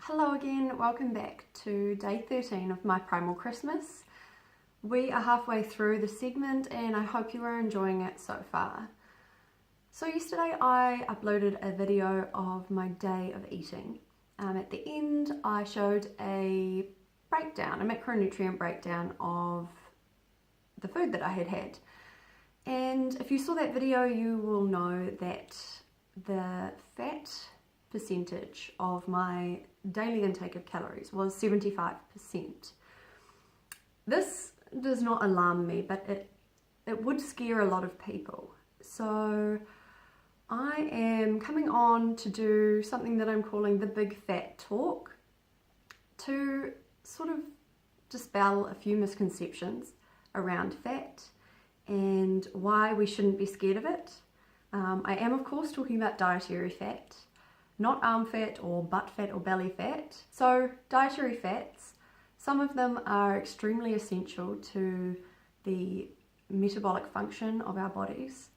Hello again, welcome back to day 13 of my Primal Christmas. We are halfway through the segment and I hope you are enjoying it so far. So yesterday I uploaded a video of my day of eating. At the end I showed a macronutrient breakdown of the food that I had had. And if you saw that video you will know that the fat percentage of my daily intake of calories was 75%. This does not alarm me, but it would scare a lot of people. So I am coming on to do something that I'm calling the Big Fat Talk to sort of dispel a few misconceptions around fat and why we shouldn't be scared of it. I am of course talking about dietary fat, not arm fat or butt fat or belly fat. So dietary fats, some of them are extremely essential to the metabolic function of our bodies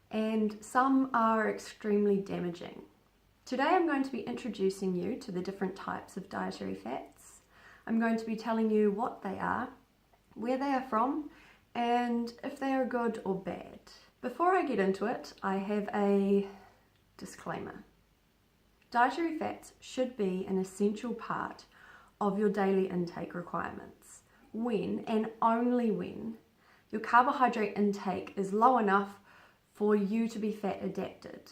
and some are extremely damaging. Today I'm going to be introducing you to the different types of dietary fats. I'm going to be telling you what they are, where they are from, and if they are good or bad. Before I get into it, I have a disclaimer. Dietary fats should be an essential part of your daily intake requirements when and only when your carbohydrate intake is low enough for you to be fat adapted.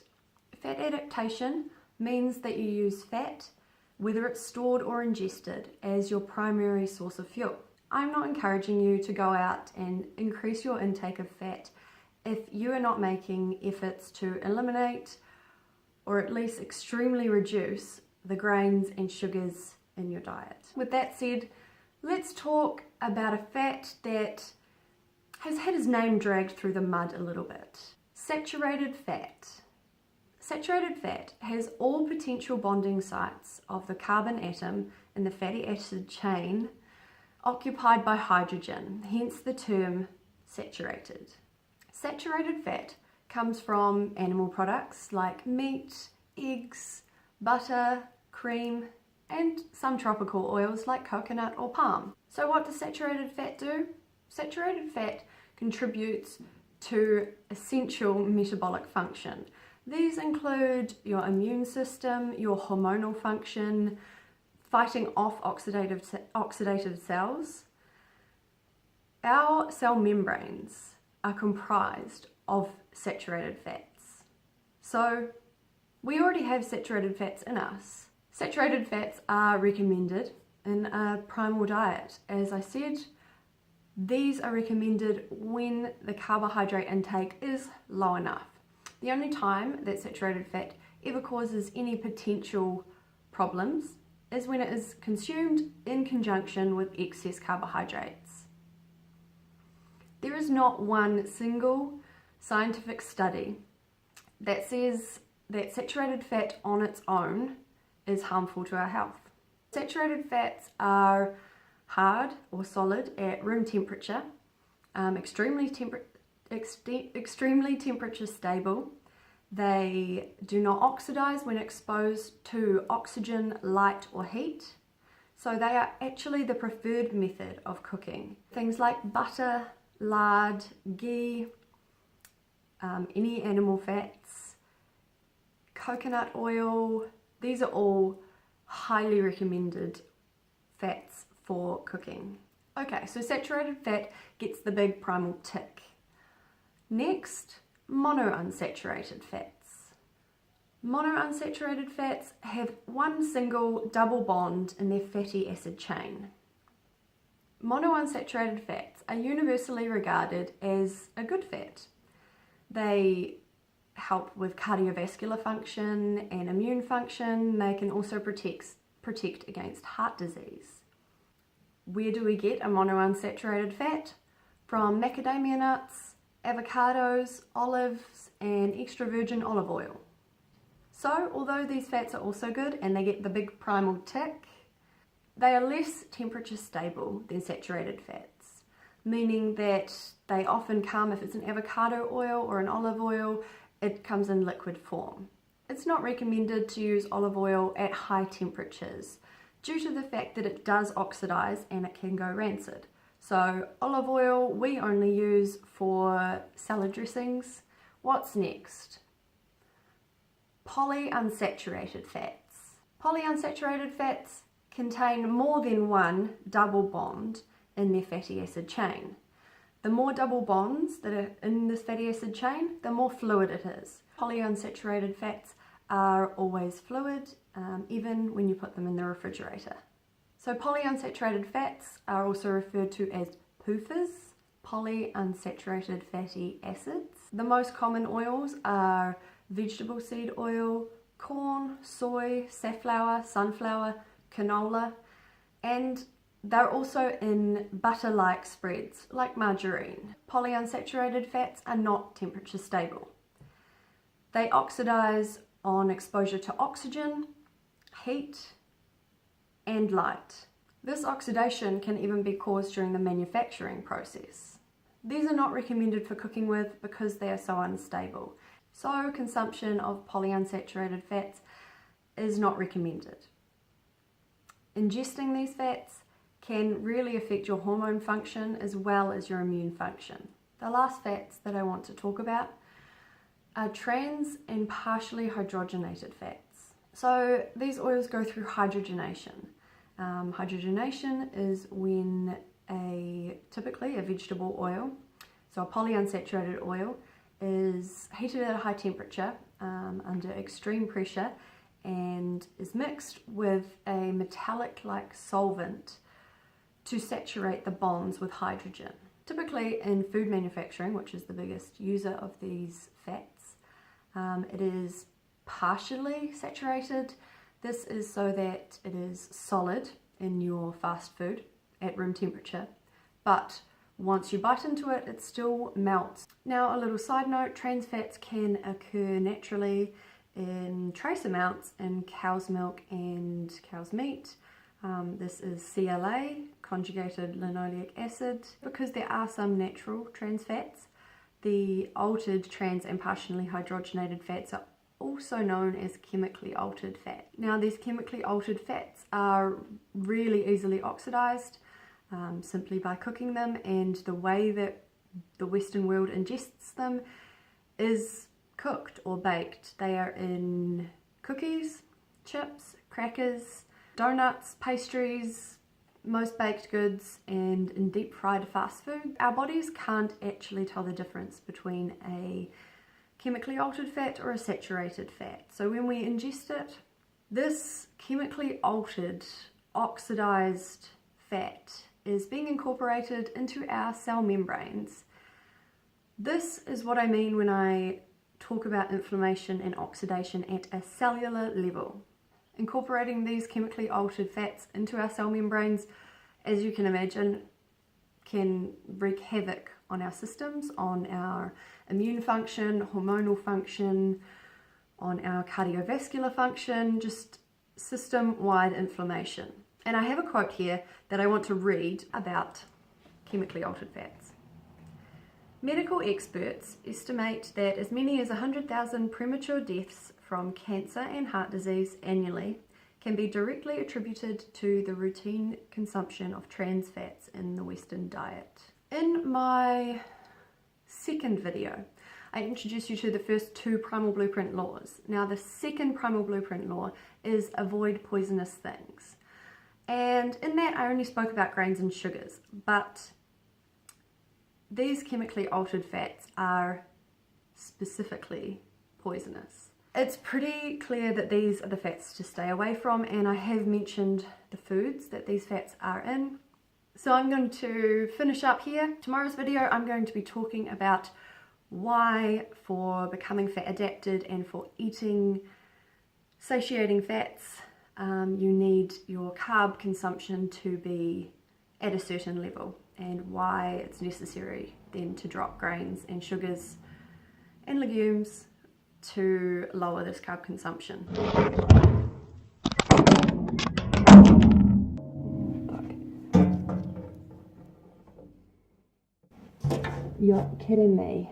Fat adaptation means that you use fat, whether it's stored or ingested, as your primary source of fuel. I'm not encouraging you to go out and increase your intake of fat if you are not making efforts to eliminate or at least extremely reduce the grains and sugars in your diet. With that said, let's talk about a fat that has had his name dragged through the mud a little bit. Saturated fat. Saturated fat has all potential bonding sites of the carbon atom in the fatty acid chain occupied by hydrogen, hence the term saturated. Saturated fat comes from animal products like meat, eggs, butter, cream, and some tropical oils like coconut or palm. So what does saturated fat do? Saturated fat contributes to essential metabolic function. These include your immune system, your hormonal function, fighting off oxidative cells. Our cell membranes are comprised of saturated fats. So we already have saturated fats in us. Saturated fats are recommended in a primal diet. As I said, these are recommended when the carbohydrate intake is low enough. The only time that saturated fat ever causes any potential problems is when it is consumed in conjunction with excess carbohydrates. There is not one single scientific study that says that saturated fat on its own is harmful to our health. Saturated fats are hard or solid at room temperature, extremely temperature stable. They do not oxidize when exposed to oxygen, light or heat. So they are actually the preferred method of cooking. Things like butter, lard, ghee, any animal fats, coconut oil, these are all highly recommended fats for cooking. Okay, so saturated fat gets the big primal tick. Next, monounsaturated fats. Monounsaturated fats have one single double bond in their fatty acid chain. Monounsaturated fats are universally regarded as a good fat. They help with cardiovascular function and immune function. They can also protect against heart disease. Where do we get a monounsaturated fat? From macadamia nuts, avocados, olives, and extra virgin olive oil. So although these fats are also good and they get the big primal tick, they are less temperature stable than saturated fats, meaning that they often come, if it's an avocado oil or an olive oil, it comes in liquid form. It's not recommended to use olive oil at high temperatures due to the fact that it does oxidize and it can go rancid. So olive oil we only use for salad dressings. What's next? Polyunsaturated fats. Polyunsaturated fats contain more than one double bond in their fatty acid chain. The more double bonds that are in this fatty acid chain, the more fluid it is. Polyunsaturated fats are always fluid, even when you put them in the refrigerator. So polyunsaturated fats are also referred to as PUFAs, polyunsaturated fatty acids. The most common oils are vegetable seed oil, corn, soy, safflower, sunflower, canola, and they're also in butter-like spreads, like margarine. Polyunsaturated fats are not temperature stable. They oxidize on exposure to oxygen, heat, and light. This oxidation can even be caused during the manufacturing process. These are not recommended for cooking with because they are so unstable. So consumption of polyunsaturated fats is not recommended. Ingesting these fats can really affect your hormone function as well as your immune function. The last fats that I want to talk about are trans and partially hydrogenated fats. So these oils go through hydrogenation. Hydrogenation is when typically a vegetable oil, so a polyunsaturated oil, is heated at a high temperature under extreme pressure and is mixed with a metallic-like solvent to saturate the bonds with hydrogen. Typically in food manufacturing, which is the biggest user of these fats, it is partially saturated. This is so that it is solid in your fast food at room temperature, but once you bite into it, it still melts. Now, a little side note, trans fats can occur naturally in trace amounts in cow's milk and cow's meat. This is CLA, conjugated linoleic acid. Because there are some natural trans fats, the altered trans and partially hydrogenated fats are also known as chemically altered fat. Now, these chemically altered fats are really easily oxidized simply by cooking them, and the way that the Western world ingests them is cooked or baked. They are in cookies, chips, crackers, donuts, pastries, most baked goods, and in deep fried fast food. Our bodies can't actually tell the difference between a chemically altered fat or a saturated fat. So when we ingest it, this chemically altered, oxidized fat is being incorporated into our cell membranes. This is what I mean when I talk about inflammation and oxidation at a cellular level. Incorporating these chemically altered fats into our cell membranes, as you can imagine, can wreak havoc on our systems, on our immune function, hormonal function, on our cardiovascular function, just system-wide inflammation. And I have a quote here that I want to read about chemically altered fats. Medical experts estimate that as many as 100,000 premature deaths from cancer and heart disease annually can be directly attributed to the routine consumption of trans fats in the Western diet. In my second video, I introduced you to the first two Primal Blueprint laws. Now, the second Primal Blueprint law is avoid poisonous things. And in that, I only spoke about grains and sugars, but these chemically altered fats are specifically poisonous. It's pretty clear that these are the fats to stay away from, and I have mentioned the foods that these fats are in. So I'm going to finish up here. Tomorrow's video, I'm going to be talking about why, for becoming fat adapted and for eating satiating fats, you need your carb consumption to be at a certain level, and why it's necessary then to drop grains and sugars and legumes to lower this carb consumption. You're kidding me.